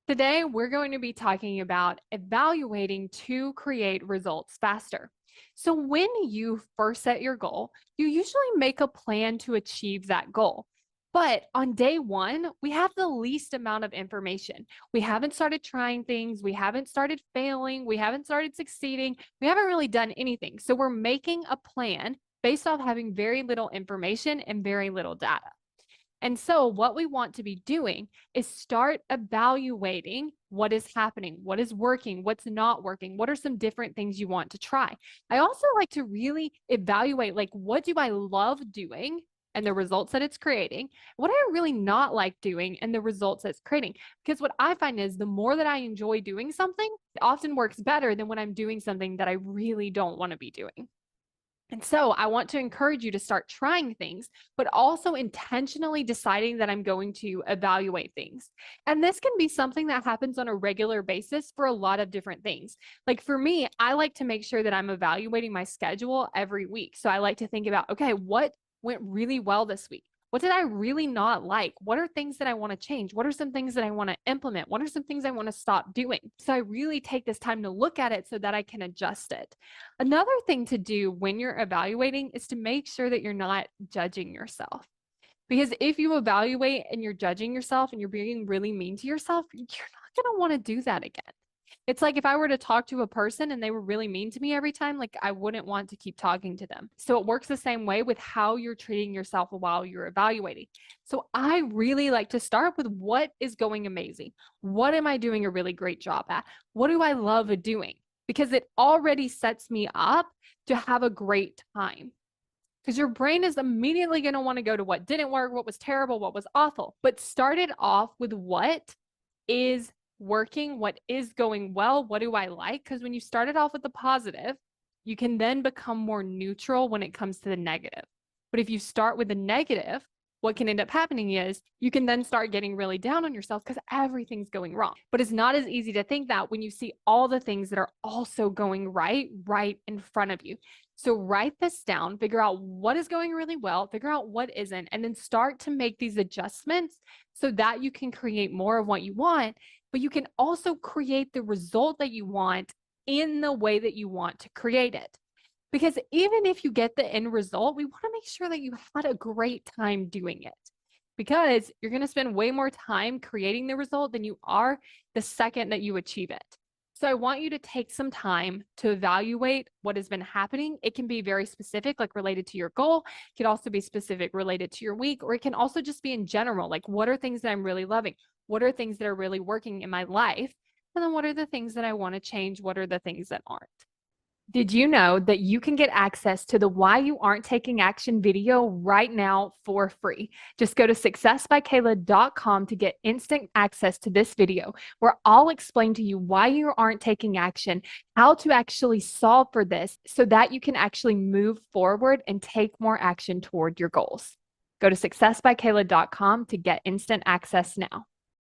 Today, we're going to be talking about evaluating to create results faster. So, when you first set your goal, you usually make a plan to achieve that goal. But on day one, we have the least amount of information. We haven't started trying things, we haven't started failing, we haven't started succeeding, we haven't really done anything. So, we're making a plan based off having very little information and very little data. And so, what we want to be doing is start evaluating what is happening, what is working, what's not working, what are some different things you want to try. I also like to really evaluate, like, what do I love doing and the results that it's creating? What do I really not like doing and the results that it's creating? Because what I find is the more that I enjoy doing something, it often works better than when I'm doing something that I really don't want to be doing. And so I want to encourage you to start trying things, but also intentionally deciding that I'm going to evaluate things. And this can be something that happens on a regular basis for a lot of different things. Like for me, I like to make sure that I'm evaluating my schedule every week. So I like to think about, okay, what went really well this week? What did I really not like? What are things that I want to change? What are some things that I want to implement? What are some things I want to stop doing? So I really take this time to look at it so that I can adjust it. Another thing to do when you're evaluating is to make sure that you're not judging yourself. Because if you evaluate and you're judging yourself and you're being really mean to yourself, you're not going to want to do that again. It's like if I were to talk to a person and they were really mean to me every time, like I wouldn't want to keep talking to them. So it works the same way with how you're treating yourself while you're evaluating. So I really like to start with what is going amazing. What am I doing a really great job at? What do I love doing? Because it already sets me up to have a great time. Because your brain is immediately going to want to go to what didn't work, what was terrible, what was awful. But start it off with what is working, what is going well, what do I like? Because when you start it off with the positive, you can then become more neutral when it comes to the negative. But if you start with the negative, what can end up happening is you can then start getting really down on yourself because everything's going wrong. But it's not as easy to think that when you see all the things that are also going right in front of you. So write this down, figure out what is going really well, figure out what isn't, and then start to make these adjustments so that you can create more of what you want, but you can also create the result that you want in the way that you want to create it. Because even if you get the end result, we want to make sure that you had a great time doing it. Because you're going to spend way more time creating the result than you are the second that you achieve it. So I want you to take some time to evaluate what has been happening. It can be very specific, like related to your goal. It could also be specific related to your week, or it can also just be in general, like what are things that I'm really loving? What are things that are really working in my life? And then what are the things that I want to change? What are the things that aren't? Did you know that you can get access to the Why You Aren't Taking Action video right now for free? Just go to successbykayla.com to get instant access to this video where I'll explain to you why you aren't taking action, how to actually solve for this so that you can actually move forward and take more action toward your goals. Go to successbykayla.com to get instant access now.